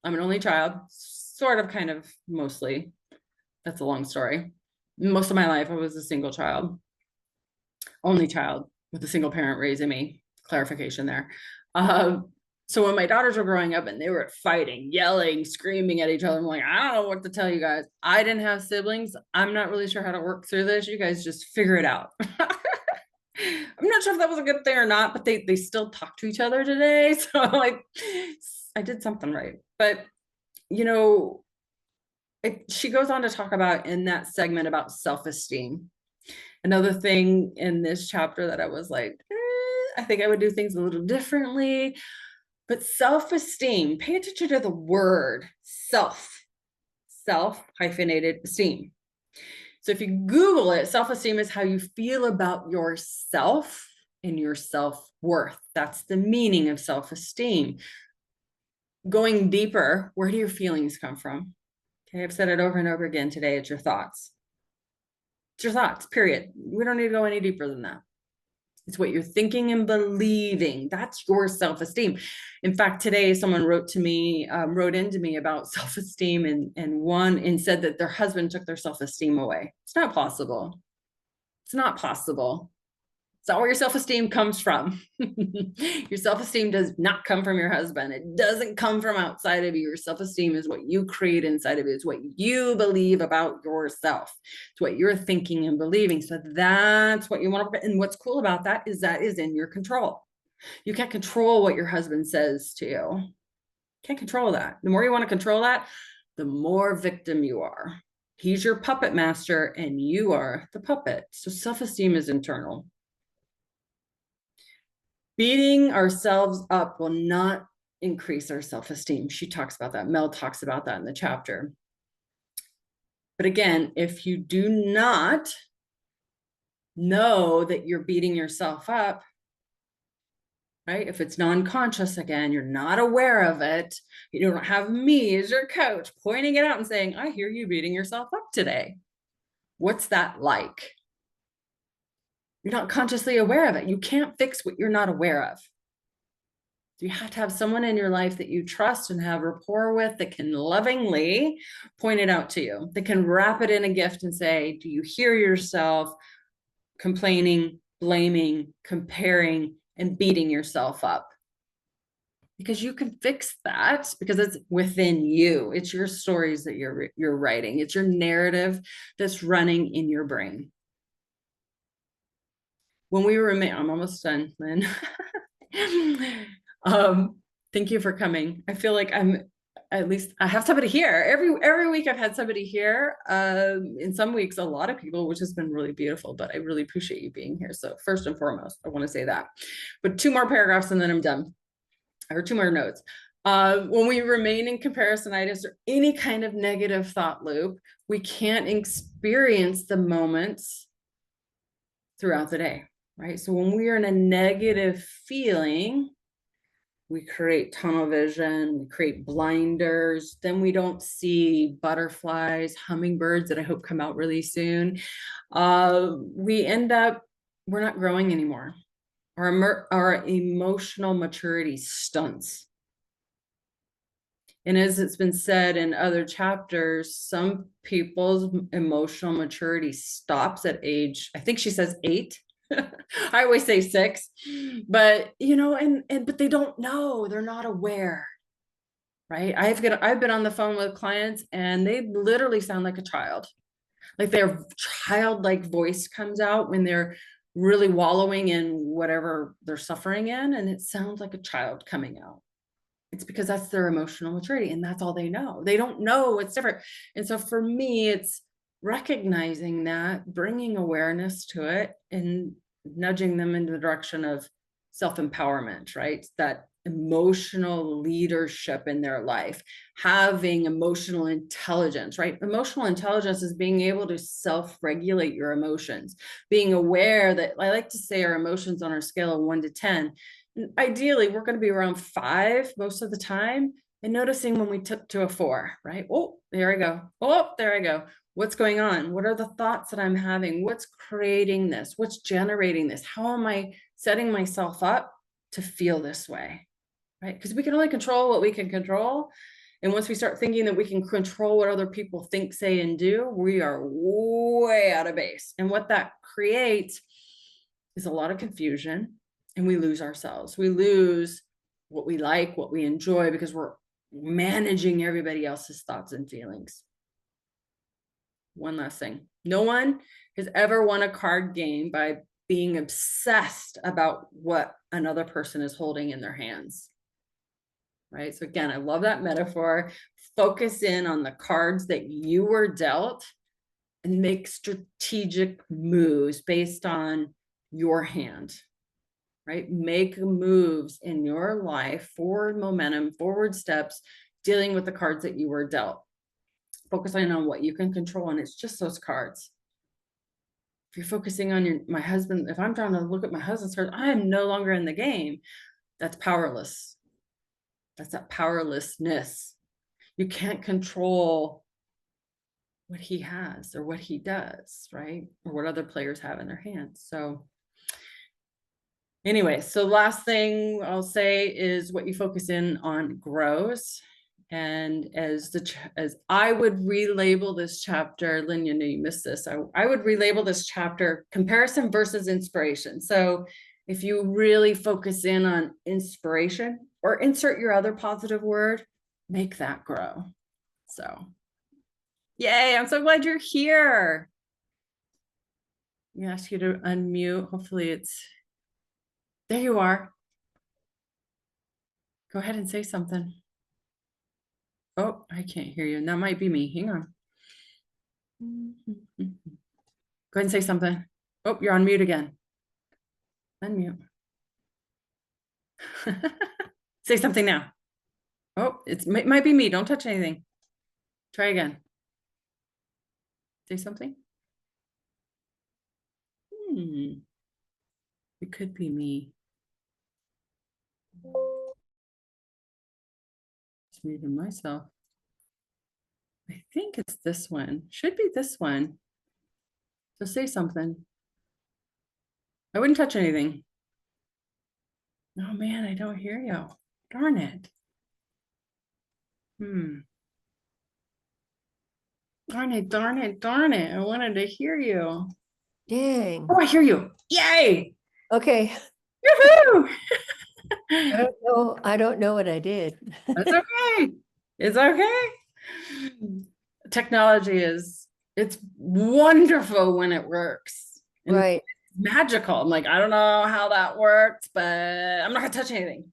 I'm an only child, sort of, kind of, mostly. That's a long story. Most of my life, I was a single child, only child with a single parent raising me. Clarification there. So when my daughters were growing up and they were fighting, yelling, screaming at each other, I'm like, I don't know what to tell you guys. I didn't have siblings. I'm not really sure how to work through this. You guys just figure it out. I'm not sure if that was a good thing or not, but they still talk to each other today. So like, I did something right. But, she goes on to talk about in that segment about self-esteem. Another thing in this chapter that I was like, I think I would do things a little differently. But self-esteem, pay attention to the word self hyphenated esteem. So if you Google it, self-esteem is how you feel about yourself and your self-worth. That's the meaning of self-esteem. Going deeper, where do your feelings come from? Okay, I've said it over and over again today. It's your thoughts. It's your thoughts, period. We don't need to go any deeper than that. It's what you're thinking and believing. That's your self-esteem. In fact, today someone wrote into me about self-esteem and said that their husband took their self-esteem away. It's not possible. It's not possible. It's not where your self-esteem comes from. Your self-esteem does not come from your husband. It doesn't come from outside of you. Your self-esteem is what you create inside of you. It's what you believe about yourself. It's what you're thinking and believing. So that's what you want to, and what's cool about that is in your control. You can't control what your husband says to you. Can't control that. The more you want to control that, the more victim you are. He's your puppet master and you are the puppet. So self-esteem is internal. Beating ourselves up will not increase our self-esteem. She talks about that. Mel talks about that in the chapter. But again, if you do not know that you're beating yourself up, right? If it's non-conscious, again, you're not aware of it. You don't have me as your coach pointing it out and saying, I hear you beating yourself up today. What's that like? You're not consciously aware of it. You can't fix what you're not aware of. You have to have someone in your life that you trust and have rapport with that can lovingly point it out to you, that can wrap it in a gift and say, do you hear yourself complaining, blaming, comparing, and beating yourself up? Because you can fix that because it's within you. It's your stories that you're writing. It's your narrative that's running in your brain. When we remain, I'm almost done, Lynn. Thank you for coming. I feel like at least I have somebody here. Every week I've had somebody here. In some weeks, a lot of people, which has been really beautiful, but I really appreciate you being here. So first and foremost, I want to say that. But 2 more paragraphs and then I'm done. Or 2 more notes. When we remain in comparisonitis or any kind of negative thought loop, we can't experience the moments throughout the day, right? So when we are in a negative feeling, we create tunnel vision, we create blinders, then we don't see butterflies, hummingbirds that I hope come out really soon. We end up, we're not growing anymore. Our emotional maturity stunts. And as it's been said in other chapters, some people's emotional maturity stops at age, I think she says 8. I always say 6, but but they don't know, they're not aware, right? I've been on the phone with clients and they literally sound like a child. Like their childlike voice comes out when they're really wallowing in whatever they're suffering in, and it sounds like a child coming out. It's because that's their emotional maturity and that's all they know. They don't know what's different. And so for me, it's recognizing that, bringing awareness to it and nudging them in the direction of self-empowerment, right? That emotional leadership in their life, having emotional intelligence, right? Emotional intelligence is being able to self-regulate your emotions, being aware that, I like to say our emotions on our scale of 1 to 10, ideally we're going to be around 5 most of the time, and noticing when we took to a 4, right? Oh, there I go. Oh, there I go. What's going on? What are the thoughts that I'm having? What's creating this? What's generating this? How am I setting myself up to feel this way, right? Because we can only control what we can control. And once we start thinking that we can control what other people think, say, and do, we are way out of base. And what that creates is a lot of confusion, and we lose ourselves. We lose what we like, what we enjoy, because we're managing everybody else's thoughts and feelings. One last thing. No one has ever won a card game by being obsessed about what another person is holding in their hands, right? So again, I love that metaphor. Focus in on the cards that you were dealt and make strategic moves based on your hand, right? Make moves in your life, forward momentum, forward steps, dealing with the cards that you were dealt. Focusing on what you can control, and it's just those cards. If you're focusing on my husband, if I'm trying to look at my husband's cards, I am no longer in the game. That's powerless. That's that powerlessness. You can't control what he has or what he does, right? Or what other players have in their hands. So anyway, so last thing I'll say is what you focus in on grows. And as I would relabel this chapter, Lynn, you know, you missed this. I would relabel this chapter comparison versus inspiration. So if you really focus in on inspiration, or insert your other positive word, make that grow. So yay, I'm so glad you're here. Let me ask you to unmute. Hopefully there you are. Go ahead and say something. Oh, I can't hear you. And that might be me. Hang on. Go ahead and say something. Oh, you're on mute again. Unmute. Say something now. Oh, it might be me. Don't touch anything. Try again. Say something. It could be me. Just muting myself. I think it's this one. Should be this one. So say something. I wouldn't touch anything. Oh man, I don't hear you. Darn it. Darn it, darn it, darn it. I wanted to hear you. Dang. Oh, I hear you. Yay. Okay. Woohoo. I don't know what I did. That's okay. It's okay. Technology it's wonderful when it works. And Right. it's magical. I'm like, I don't know how that worked, but I'm not gonna touch anything.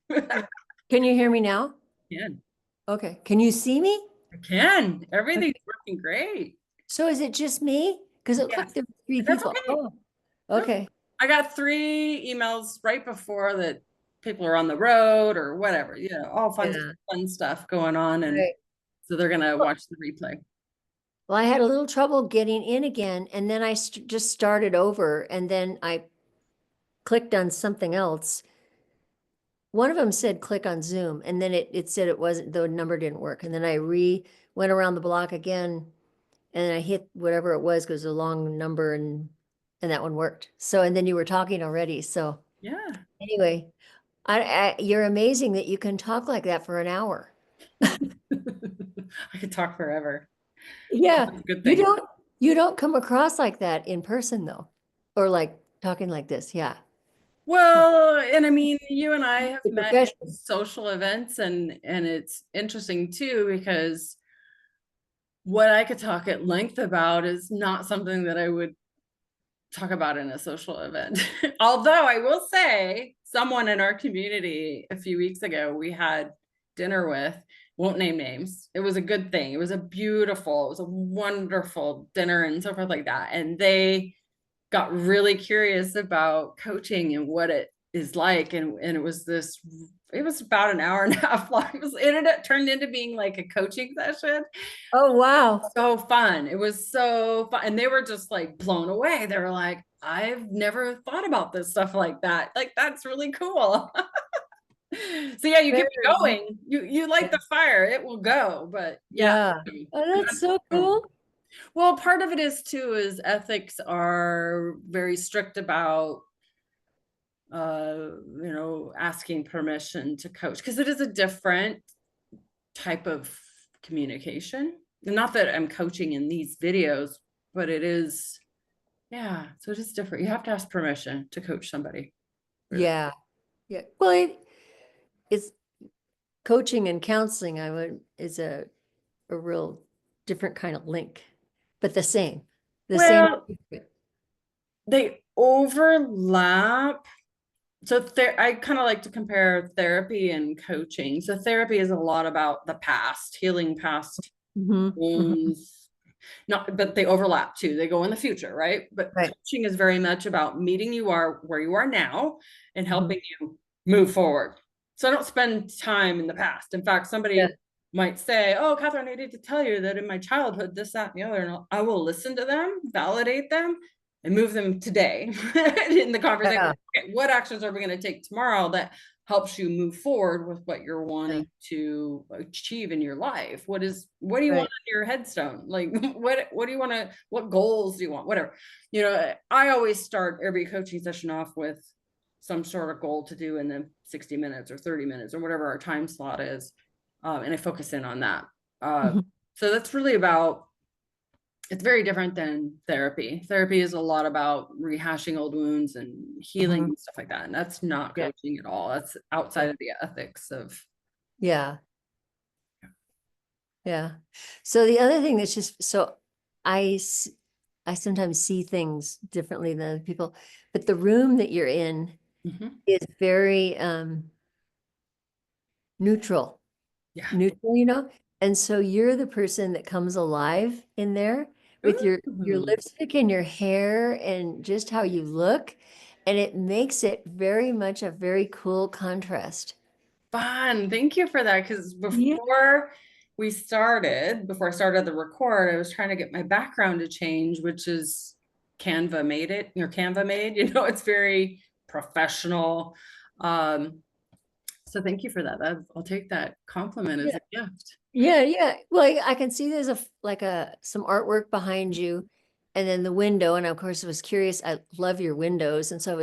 Can you hear me now? Can. Okay. Can you see me? I can. Everything's working great. So is it just me? Because it looked like there were 3 That's people. okay. Oh, okay. I got 3 emails right before that people are on the road or whatever, all fun stuff going on. And so they're gonna watch the replay. Well, I had a little trouble getting in again, and then I just started over, and then I clicked on something else. One of them said click on Zoom, and then it said it wasn't, the number didn't work. And then I went around the block again, and I hit whatever it was because it was a long number, and that one worked. So, and then you were talking already. So Yeah. anyway, you're amazing that you can talk like that for an hour. I could talk forever. Yeah. That's a good thing. You don't come across like that in person though, or like talking like this. Yeah. Well, and I mean, you and I have The met at profession. social events, and it's interesting too, because what I could talk at length about is not something that I would talk about in a social event. Although I will say, someone in our community a few weeks ago, we had dinner with, won't name names. It was a good thing. It was a wonderful dinner and so forth like that. And they got really curious about coaching and what it is like. And it was about an hour and a half long. It turned into being like a coaching session. Oh, wow. So fun. It was so fun. And they were just like blown away. They were like, I've never thought about this stuff like that. Like, that's really cool. So yeah, you keep it going. You light the fire, it will go. But yeah. Oh, that's so cool. Well, part of it is too, is ethics are very strict about asking permission to coach, because it is a different type of communication. Not that I'm coaching in these videos, but it is, so it is different. You have to ask permission to coach somebody. Yeah. Yeah. Well, it's coaching and counseling, is a real different kind of link, but the same. Well, they overlap. So I kind of like to compare therapy and coaching. So therapy is a lot about the past, healing past wounds. But they overlap too. They go in the future, right? But coaching is very much about meeting you where you are now and helping you move forward. So I don't spend time in the past. In fact, somebody might say, oh, Catherine, I need to tell you that in my childhood, this, that, and the other. And I will listen to them, validate them, and move them today in the conversation. Okay, what actions are we going to take tomorrow that helps you move forward with what you're wanting to achieve in your life? What do you want on your headstone? Like, what do you want what goals do you want? Whatever. I always start every coaching session off with some sort of goal to do in the 60 minutes or 30 minutes or whatever our time slot is. And I focus in on that. So that's really about, it's very different than therapy. Therapy is a lot about rehashing old wounds and healing and stuff like that. And that's not coaching at all. That's outside of the ethics of. Yeah. So the other thing that's just, so I sometimes see things differently than other people, but the room that you're in is very neutral, Yeah. neutral. And so you're the person that comes alive in there with your Ooh, lipstick and your hair and just how you look. And it makes it very much a very cool contrast. fun. Thank you for that. Because Yeah. before I started the record, I was trying to get my background to change, which is Canva made, it's very professional. Um, so thank you for that. I'll take that compliment as Yeah. a gift. Yeah, yeah. Well, I can see there's some artwork behind you and then the window. And of course I was curious. I love your windows. And so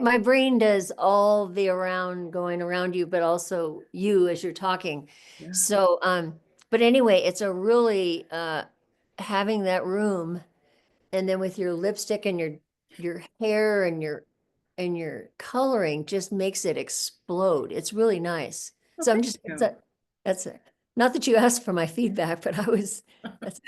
my brain does all the around going around you, but also you as you're talking. Yeah. So, but anyway, it's a really, having that room and then with your lipstick and your hair and your coloring just makes it explode. It's really nice. Well, So I'm thank just, you. that's it. Not that you asked for my feedback, but that's,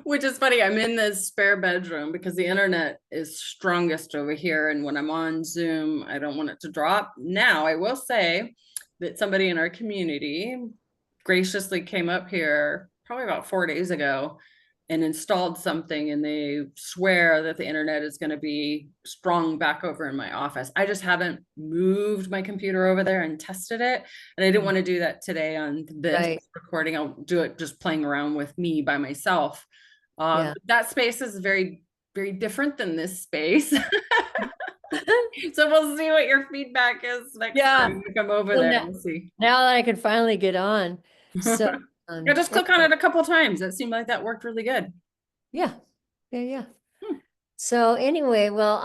Which is funny. I'm in this spare bedroom because the internet is strongest over here. And when I'm on Zoom, I don't want it to drop. Now, I will say that somebody in our community graciously came up here probably about 4 days ago and installed something, and they swear that the internet is going to be strong back over in my office. I just haven't moved my computer over there and tested it. And I didn't want to do that today on this right. recording. I'll do it just playing around with me by myself. Yeah. That space is very, very different than this space. So we'll see what your feedback is next Yeah. time you come over Well, there. now, We'll see. now that I can finally get on. So, I just click on anyway, it a couple times. It seemed like that worked really good. yeah, yeah, yeah. Hmm. So anyway, well,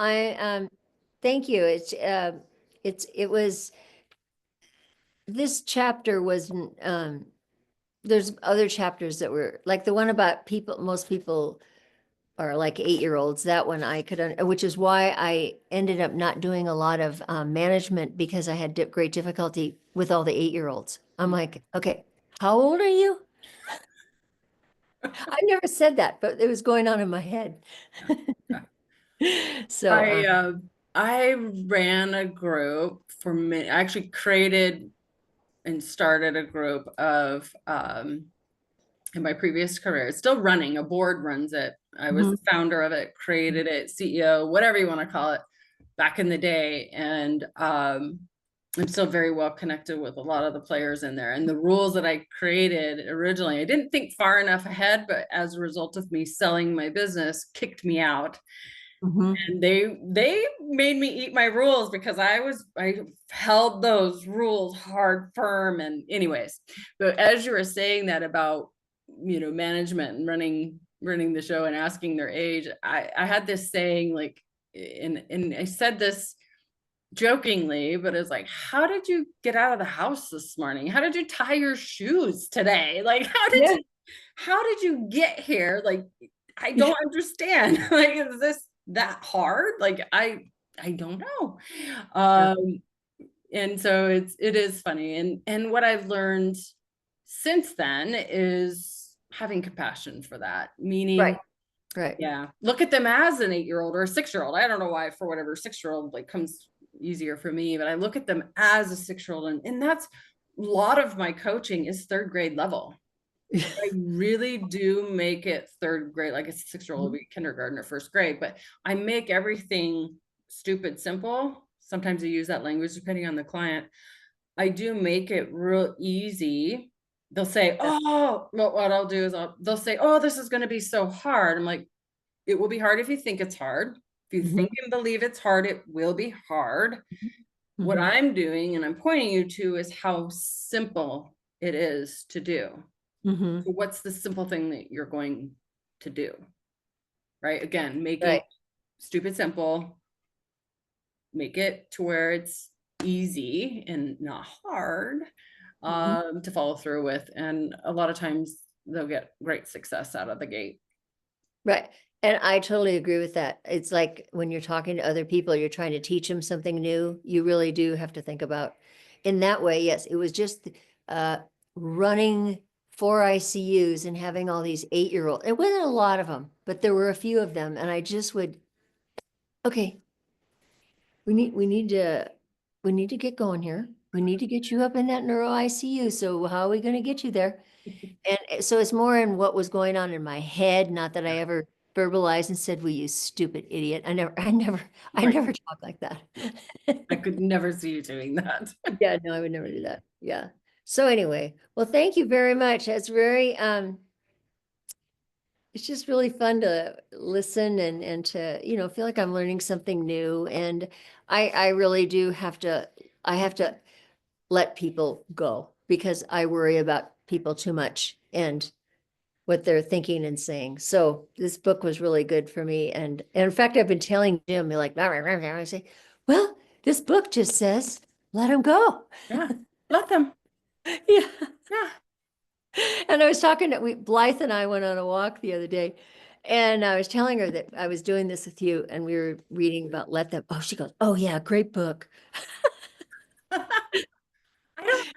thank you. It was, this chapter was, there's other chapters that were like the one about people, most people are like 8-year-olds. That one I could, which is why I ended up not doing a lot of management because I had great difficulty with all the 8-year-olds. I'm like, okay, how old are you? I never said that, but it was going on in my head. So, I uh, I ran a group for me. I actually created and started a group of in my previous career. It's still running. A board runs it. I was mhm, the founder of it, created it, CEO, whatever you want to call it, back in the day. And I'm still very well connected with a lot of the players in there. And the rules that I created originally, I didn't think far enough ahead, but as a result of me selling my business, kicked me out. mhm. And they made me eat my rules because I held those rules hard, firm. And anyways, but as you were saying that about management and running the show and asking their age, I had this saying, like, and I said this jokingly, but it's like, how did you get out of the house this morning? How did you tie your shoes today? Like, Yeah. how did you get here? Like, I don't understand. Like, is this that hard? Like, I don't know. Yeah. And so it is funny. And what I've learned since then is having compassion for that, meaning, Right. Right. yeah, look at them as an 8-year-old or a 6-year-old. I don't know why, for whatever 6-year-old like comes easier for me, but I look at them as a 6-year-old, and that's a lot of my coaching is third grade level. I really do make it third grade, like a 6-year-old will be kindergarten or first grade, but I make everything stupid simple. Sometimes I use that language depending on the client. I do make it real easy. They'll say, oh, what I'll do is they'll say, oh, this is going to be so hard. I'm like, it will be hard if you think it's hard. If you Mhm, think and believe it's hard, it will be hard. What mhm, I'm doing and I'm pointing you to is how simple it is to do. mhm. So what's the simple thing that you're going to do? Right? Again, making Right. stupid simple, make it to where it's easy and not hard Mhm. to follow through with. And a lot of times they'll get great success out of the gate. Right. And I totally agree with that. It's like when you're talking to other people, you're trying to teach them something new, you really do have to think about in that way. Yes, it was just uh, running 4 ICUs and having all these 8-year-old. It wasn't a lot of them, but there were a few of them. And I just would, okay, we need to we need to get going here. We need to get you up in that neuro ICU. So how are we going to get you there? And so it's more in what was going on in my head, not that I ever verbalized and said, "Well, you stupid idiot." I Right. never talk like that. I could never see you doing that. Yeah, no, I would never do that. Yeah. So anyway, well, thank you very much. It's very, it's just really fun to listen and to, feel like I'm learning something new. And I really do I have to let people go because I worry about people too much and what they're thinking and saying. So this book was really good for me. And in fact, I've been telling Jim, like, I say, well, this book just says, let him go. Yeah. Let them. Yeah. Yeah. And I was talking to, Blythe and I went on a walk the other day, and I was telling her that I was doing this with you, and we were reading about Let Them. Oh, she goes, oh yeah, great book.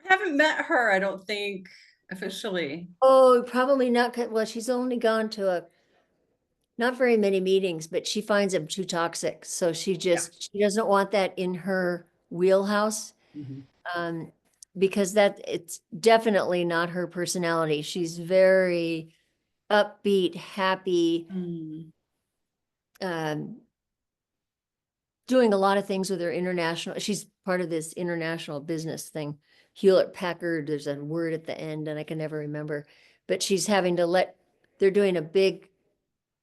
Haven't met her, I don't think, officially. Oh, probably not. Well, she's only gone to not very many meetings, but she finds them too toxic. So Yeah. she doesn't want that in her wheelhouse. Mhm. Um, because it's definitely not her personality. She's very upbeat, happy, Mm. um, doing a lot of things with her international. She's part of this international business thing. Hewlett Packard, there's a word at the end and I can never remember, but she's having to they're doing a big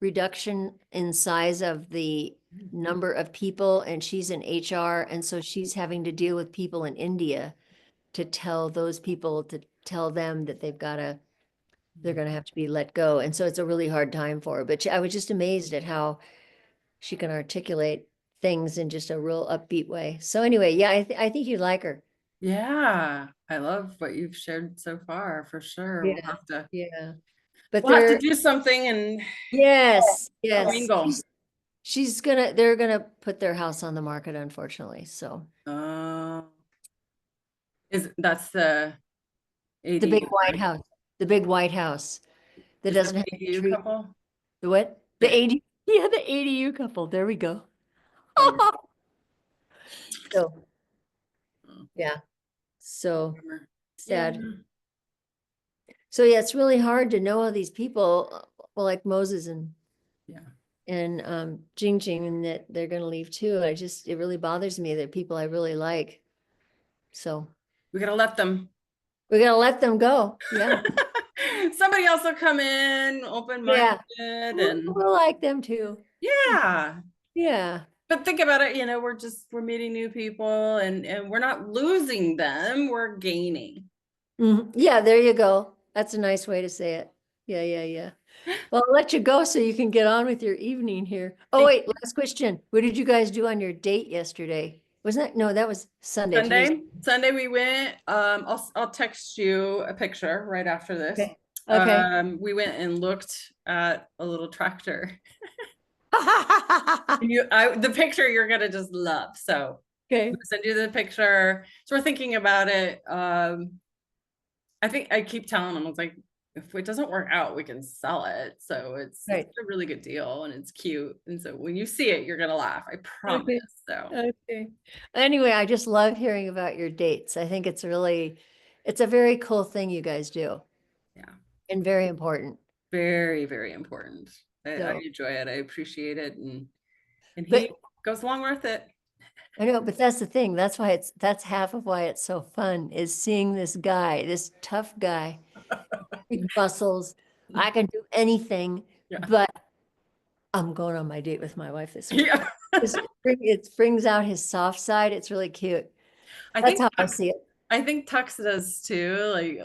reduction in size of the number of people, and she's in HR. And so she's having to deal with people in India to tell those people to tell them that they're going to have to be let go. And so it's a really hard time for her. But I was just amazed at how she can articulate things in just a real upbeat way. So anyway, yeah, I think you'd like her. Yeah. I love what you've shared so far, for sure. Yeah, yeah. But We'll have to do something and yes, mingle. they're gonna put their house on the market, unfortunately. So Uh, that's the the big ADU, white right? house, the big white house that Is that doesn't the have a ADU tree. couple? The what? The The, 80, yeah, the ADU couple. There we go. bummer. So Oh, yeah, so bummer. Yeah. sad. So yeah, it's really hard to know all these people, well, like Moses Yeah. and Jing Jing, and that they're gonna leave too. It really bothers me that people I really like. So We gotta let them. we're gonna let them go. Yeah. Somebody else will come in, open-minded, Yeah. and We'll like them too. yeah. Yeah. But think about it, we're meeting new people and we're not losing them, we're gaining. Yeah, there you go. That's a nice way to say it. Yeah, yeah, yeah. Well, I'll let you go so you can get on with your evening here. Oh, Thank wait, last question. What did you guys do on your date yesterday? Wasn't that, no, that was Sunday. Today's Sunday we went, I'll text you a picture right after this. okay. Okay. We went and looked at a little tractor. The picture you're gonna just love. So I'm Okay. gonna send you the picture. So we're thinking about it. I think I keep telling them, I was like, if it doesn't work out, we can sell it. So it's Right. a really good deal and it's cute. And so when you see it, you're gonna laugh. I promise. Okay. So Okay. Anyway, I just love hearing about your dates. I think it's a very cool thing you guys do yeah, and very important. very, very important. I So, enjoy it. I appreciate it. And he but goes along with it. I know, but that's the thing. That's half of why it's so fun is seeing this guy, this tough guy, big muscles. I can do anything, Yeah. but I'm going on my date with my wife this week. Yeah. It brings out his soft side. It's really cute. I That's think how I see it. I think Tux does too. Like,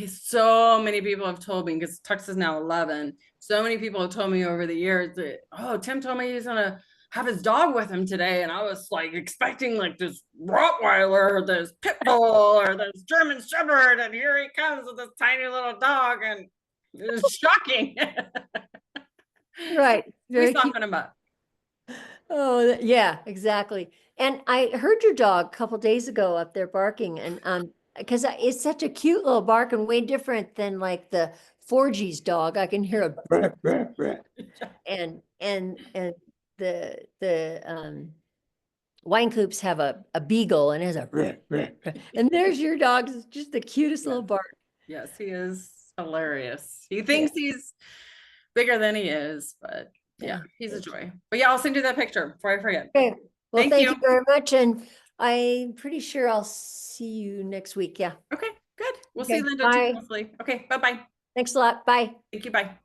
so many people have told me because Tux is now 11. So many people have told me over the years that, oh, Tim told me he's gonna have his dog with him today, and I was like expecting like this Rottweiler, or this pit bull, or this German Shepherd, and here he comes with this tiny little dog, and it was shocking. Right. We Very cute. soften him up. Oh, yeah, exactly. And I heard your dog a couple days ago up there barking and because it's such a cute little bark and way different than like the 4G's dog. I can hear a brr, brr, brr. And the wine coops have a beagle and has a, and there's your dog, it's just the cutest little bark. Yes, he is hilarious. He thinks he's bigger than he is, but yeah, he's a joy. But yeah, I'll send you that picture before I forget. Okay, well, Thank thank you. you very much, and I'm pretty sure I'll see you next week, yeah. Okay, good. We'll see Okay, Linda too, bye. hopefully. Okay, bye-bye. Thanks a lot, bye. Thank you, bye.